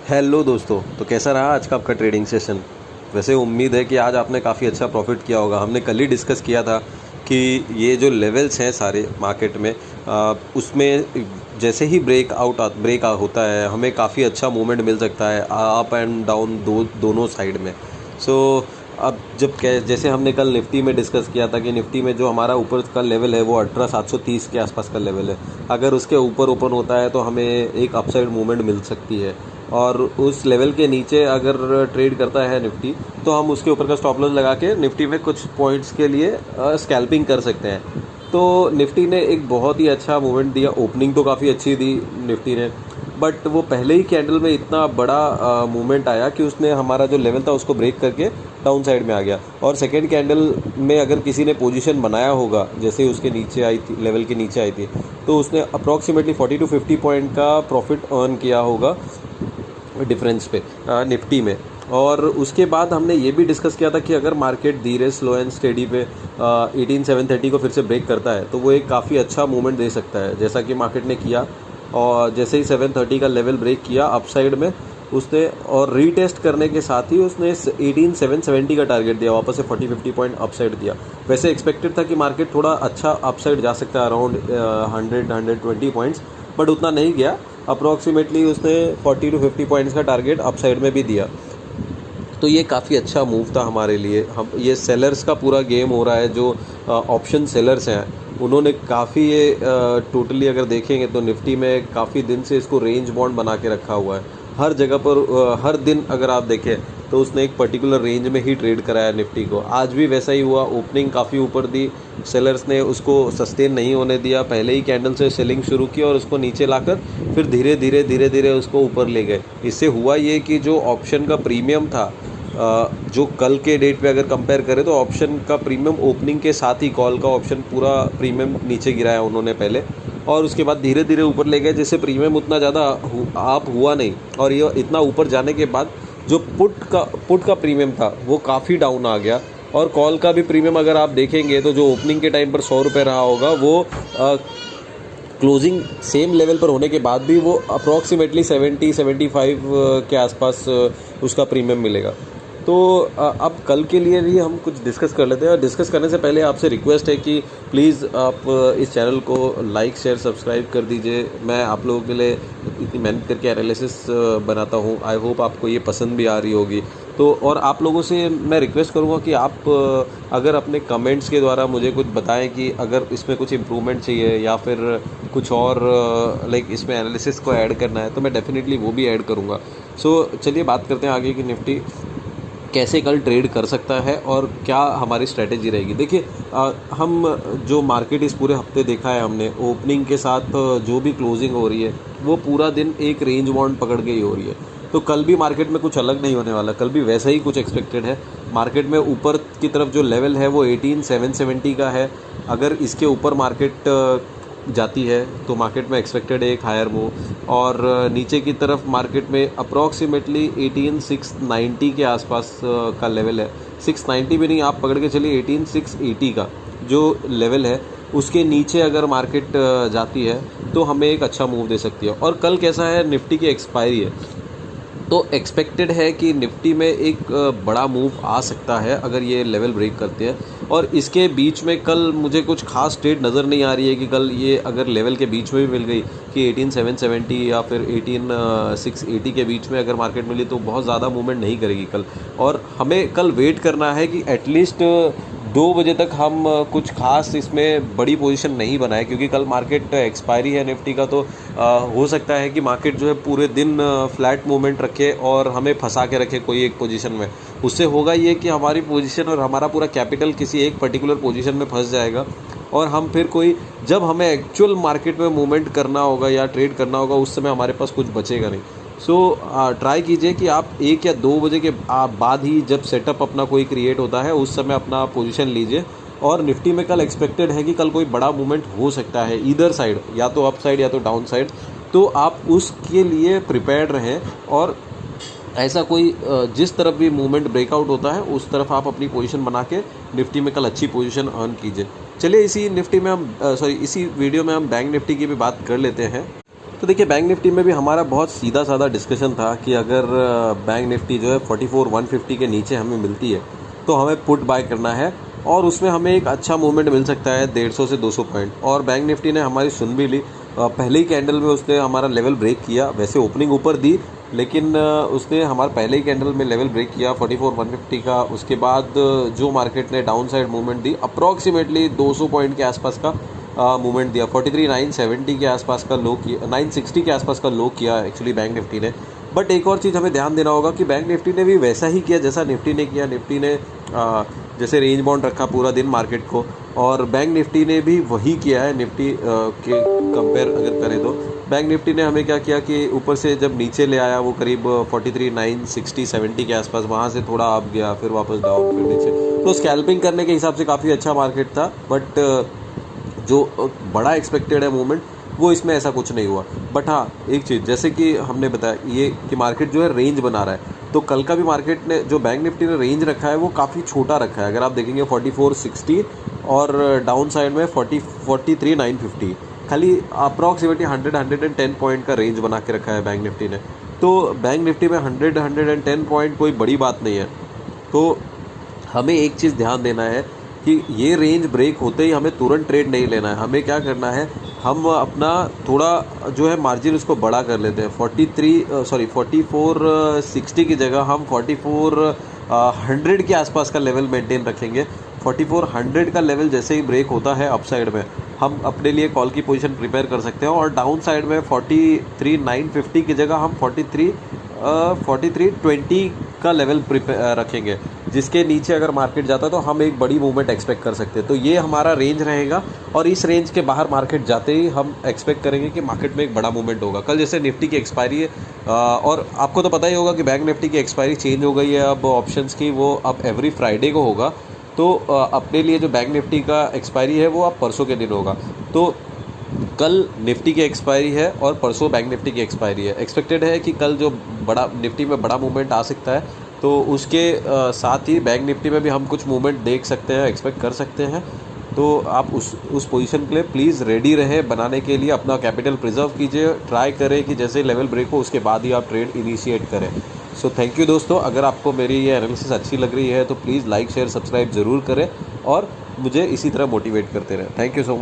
Hello दोस्तों, तो कैसा रहा आज का आपका ट्रेडिंग सेशन। वैसे उम्मीद है कि आज आपने काफ़ी अच्छा प्रॉफिट किया होगा। हमने कल ही डिस्कस किया था कि ये जो लेवल्स हैं सारे मार्केट में, उसमें जैसे ही ब्रेक होता है हमें काफ़ी अच्छा मूवमेंट मिल सकता है अप एंड डाउन दोनों साइड में। सो अब जैसे हमने कल निफ्टी में डिस्कस किया था कि निफ्टी में जो हमारा ऊपर का लेवल है वो 18730 के आसपास का लेवल है। अगर उसके ऊपर ओपन होता है तो हमें एक अपसाइड मूवमेंट मिल सकती है, और उस लेवल के नीचे अगर ट्रेड करता है निफ्टी तो हम उसके ऊपर का स्टॉप लॉस लगा के निफ्टी में कुछ पॉइंट्स के लिए स्कैल्पिंग कर सकते हैं। तो निफ्टी ने एक बहुत ही अच्छा मूवमेंट दिया। ओपनिंग तो काफ़ी अच्छी दी निफ्टी ने, बट वो पहले ही कैंडल में इतना बड़ा मूवमेंट आया कि उसने हमारा जो लेवल था उसको ब्रेक करके डाउन साइड में आ गया। और सेकेंड कैंडल में अगर किसी ने पोजीशन बनाया होगा, जैसे ही उसके नीचे आई थी, लेवल के नीचे आई थी, तो उसने अप्रॉक्सीमेटली 40 to 50 पॉइंट का प्रॉफिट अर्न किया होगा डिफरेंस पे निफ्टी में। और उसके बाद हमने ये भी डिस्कस किया था कि अगर मार्केट धीरे स्लो एंड स्टेडी पे 18730 को फिर से ब्रेक करता है तो वो एक काफ़ी अच्छा मूवमेंट दे सकता है, जैसा कि मार्केट ने किया। और जैसे ही 730 का लेवल ब्रेक किया अपसाइड में उसने, और रीटेस्ट करने के साथ ही उसने 18770 का टारगेट दिया, वापस से 40-50 पॉइंट अपसाइड दिया। वैसे एक्सपेक्टेड था कि मार्केट थोड़ा अच्छा अपसाइड जा सकता है अराउंड 100-120 पॉइंट्स, बट उतना नहीं गया। अप्रॉक्सीमेटली उसने 40 to 50 पॉइंट्स का टारगेट अपसाइड में भी दिया। तो ये काफ़ी अच्छा मूव था हमारे लिए। हम ये सेलर्स का पूरा गेम हो रहा है, जो ऑप्शन सेलर्स हैं उन्होंने काफ़ी ये टोटली अगर देखेंगे तो निफ्टी में काफ़ी दिन से इसको रेंज बॉन्ड बना के रखा हुआ है। हर जगह पर हर दिन अगर आप देखें तो उसने एक पर्टिकुलर रेंज में ही ट्रेड कराया निफ्टी को। आज भी वैसा ही हुआ, ओपनिंग काफ़ी ऊपर दी, सेलर्स ने उसको सस्टेन नहीं होने दिया, पहले ही कैंडल से सेलिंग शुरू की और उसको नीचे लाकर फिर धीरे धीरे उसको ऊपर ले गए। इससे हुआ ये कि जो ऑप्शन का प्रीमियम था, जो कल के डेट पे अगर कंपेयर करें तो ऑप्शन का प्रीमियम ओपनिंग के साथ ही कॉल का ऑप्शन पूरा प्रीमियम नीचे गिराया उन्होंने पहले, और उसके बाद धीरे धीरे ऊपर ले गए, जिससे प्रीमियम उतना ज़्यादा आप हुआ नहीं। और ये इतना ऊपर जाने के बाद जो पुट का प्रीमियम था वो काफ़ी डाउन आ गया, और कॉल का भी प्रीमियम अगर आप देखेंगे तो जो ओपनिंग के टाइम पर 100 रुपये रहा होगा वो क्लोजिंग सेम लेवल पर होने के बाद भी वो अप्रॉक्सीमेटली 70-75 के आसपास उसका प्रीमियम मिलेगा। तो अब कल के लिए भी हम कुछ डिस्कस कर लेते हैं। और डिस्कस करने से पहले आपसे रिक्वेस्ट है कि प्लीज़ आप इस चैनल को लाइक शेयर सब्सक्राइब कर दीजिए। मैं आप लोगों के लिए इतनी मेहनत करके एनालिसिस बनाता हूँ। आई होप आपको ये पसंद भी आ रही होगी। तो और आप लोगों से मैं रिक्वेस्ट करूँगा कि आप अगर अपने कमेंट्स के द्वारा मुझे कुछ बताएं कि अगर इसमें कुछ इम्प्रूवमेंट चाहिए या फिर कुछ और लाइक इसमें एनालिसिस को ऐड करना है तो मैं डेफिनेटली वो भी ऐड करूँगा। सो चलिए बात करते हैं आगे की निफ्टी कैसे कल ट्रेड कर सकता है और क्या हमारी स्ट्रेटेजी रहेगी। देखिए, हम जो मार्केट इस पूरे हफ्ते देखा है हमने, ओपनिंग के साथ जो भी क्लोजिंग हो रही है वो पूरा दिन एक रेंज बाउंड पकड़ के ही हो रही है। तो कल भी मार्केट में कुछ अलग नहीं होने वाला, कल भी वैसा ही कुछ एक्सपेक्टेड है। मार्केट में ऊपर की तरफ जो लेवल है वो 18770 का है। अगर इसके ऊपर मार्केट जाती है तो मार्केट में एक्सपेक्टेड है एक हायर मूव, और नीचे की तरफ मार्केट में अप्रॉक्सीमेटली 18690 के आसपास का लेवल है। 690 भी नहीं, आप पकड़ के चलिए 18680 का जो लेवल है उसके नीचे अगर मार्केट जाती है तो हमें एक अच्छा मूव दे सकती है। और कल कैसा है, निफ्टी की एक्सपायरी है, तो एक्सपेक्टेड है कि निफ्टी में एक बड़ा मूव आ सकता है अगर ये लेवल ब्रेक करते हैं। और इसके बीच में कल मुझे कुछ खास ट्रेड नज़र नहीं आ रही है कि कल ये अगर लेवल के बीच में भी मिल गई कि 18770 या फिर 18680 के बीच में अगर मार्केट मिली तो बहुत ज़्यादा मूवमेंट नहीं करेगी कल। और हमें कल वेट करना है कि एटलीस्ट 2 बजे तक हम कुछ खास इसमें बड़ी पोजीशन नहीं बनाए, क्योंकि कल मार्केट एक्सपायरी है निफ्टी का। तो हो सकता है कि मार्केट जो है पूरे दिन फ्लैट मूवमेंट रखे और हमें फंसा के रखे कोई एक पोजीशन में। उससे होगा ये कि हमारी पोजीशन और हमारा पूरा कैपिटल किसी एक पर्टिकुलर पोजीशन में फंस जाएगा, और हम फिर कोई, जब हमें एक्चुअल मार्केट में मूवमेंट करना होगा या ट्रेड करना होगा उस समय हमारे पास कुछ बचेगा नहीं। सो ट्राई कीजिए कि आप 1 या 2 बजे के बाद ही, जब सेटअप अपना कोई क्रिएट होता है उस समय अपना पोजीशन लीजिए। और निफ्टी में कल एक्सपेक्टेड है कि कल कोई बड़ा मूवमेंट हो सकता है ईदर साइड, या तो अप साइड या तो डाउन साइड। तो आप उसके लिए प्रिपेयर्ड रहें, और ऐसा कोई जिस तरफ भी मूवमेंट ब्रेकआउट होता है उस तरफ आप अपनी पोजीशन बना के निफ्टी में कल अच्छी पोजीशन अर्न कीजिए। चलिए इसी वीडियो में हम बैंक निफ्टी की भी बात कर लेते हैं। तो देखिए बैंक निफ्टी में भी हमारा बहुत सीधा साधा डिस्कशन था कि अगर बैंक निफ्टी जो है 44,150 के नीचे हमें मिलती है तो हमें पुट बाय करना है और उसमें हमें एक अच्छा मूवमेंट मिल सकता है 150 से 200 पॉइंट। और बैंक निफ्टी ने हमारी सुन भी ली। पहले ही कैंडल में उसने हमारा लेवल ब्रेक किया, वैसे ओपनिंग ऊपर दी लेकिन उसने हमारा पहले ही कैंडल में लेवल ब्रेक किया 44,150 का। उसके बाद जो मार्केट ने डाउन साइड मूवमेंट दी अप्रॉक्सीमेटली 200 पॉइंट के आसपास का मूवमेंट दिया। 43,970 के आसपास का लो किया, 960 के आसपास का लो किया एक्चुअली बैंक निफ्टी ने। बट एक और चीज़ हमें ध्यान देना होगा कि बैंक निफ्टी ने भी वैसा ही किया जैसा निफ्टी ने किया। निफ्टी ने जैसे रेंज बाउंड रखा पूरा दिन मार्केट को, और बैंक निफ्टी ने भी वही किया है। निफ्टी के कंपेयर अगर करें तो बैंक निफ्टी ने हमें क्या किया कि ऊपर से जब नीचे ले आया वो करीब 43,960 70 के आसपास, वहाँ से थोड़ा अप गया फिर वापस डाउन फिर नीचे। तो स्कैल्पिंग करने के हिसाब से काफ़ी अच्छा मार्केट था। बट जो बड़ा एक्सपेक्टेड है मूवमेंट वो इसमें ऐसा कुछ नहीं हुआ। बट हाँ एक चीज़ जैसे कि हमने बताया ये कि मार्केट जो है रेंज बना रहा है, तो कल का भी मार्केट ने जो बैंक निफ्टी ने रेंज रखा है वो काफ़ी छोटा रखा है। अगर आप देखेंगे 4460 और डाउन साइड में 43,950, खाली अप्रॉक्सीमेटली 110 पॉइंट का रेंज बना के रखा है बैंक निफ्टी ने। तो बैंक निफ्टी में 110 पॉइंट कोई बड़ी बात नहीं है। तो हमें एक चीज़ ध्यान देना है कि ये रेंज ब्रेक होते ही हमें तुरंत ट्रेड नहीं लेना है। हमें क्या करना है, हम अपना थोड़ा जो है मार्जिन उसको बड़ा कर लेते हैं। 4460 की जगह हम 4400 के आसपास का लेवल मेंटेन रखेंगे। 4400 का लेवल जैसे ही ब्रेक होता है अपसाइड में हम अपने लिए कॉल की पोजीशन प्रिपेयर कर सकते हैं, और डाउन साइड में 43,950 की जगह हम 4320 का लेवल प्रिपेयर रखेंगे, जिसके नीचे अगर मार्केट जाता है तो हम एक बड़ी मूवमेंट एक्सपेक्ट कर सकते हैं। तो ये हमारा रेंज रहेगा, और इस रेंज के बाहर मार्केट जाते ही हम एक्सपेक्ट करेंगे कि मार्केट में एक बड़ा मूवमेंट होगा। कल जैसे निफ्टी की एक्सपायरी है, और आपको तो पता ही होगा कि बैंक निफ्टी की एक्सपायरी चेंज हो गई है अब ऑप्शंस की, वो अब एवरी फ्राइडे को होगा। तो अपने लिए जो बैंक निफ्टी का एक्सपायरी है वो अब परसों के दिन होगा। तो कल निफ्टी की एक्सपायरी है और परसों बैंक निफ्टी की एक्सपायरी है। एक्सपेक्टेड है कि कल जो बड़ा निफ्टी में बड़ा मूवमेंट आ सकता है, तो उसके साथ ही बैंक निफ्टी में भी हम कुछ मूवमेंट देख सकते हैं, एक्सपेक्ट कर सकते हैं। तो आप उस पोजीशन के लिए प्लीज़ रेडी रहें। बनाने के लिए अपना कैपिटल प्रिजर्व कीजिए, ट्राई करें कि जैसे लेवल ब्रेक हो उसके बाद ही आप ट्रेड इनिशिएट करें। सो थैंक यू दोस्तों। अगर आपको मेरी ये एनालिसिस अच्छी लग रही है तो प्लीज़ लाइक शेयर सब्सक्राइब ज़रूर करें और मुझे इसी तरह मोटिवेट करते रहें। Thank you so much.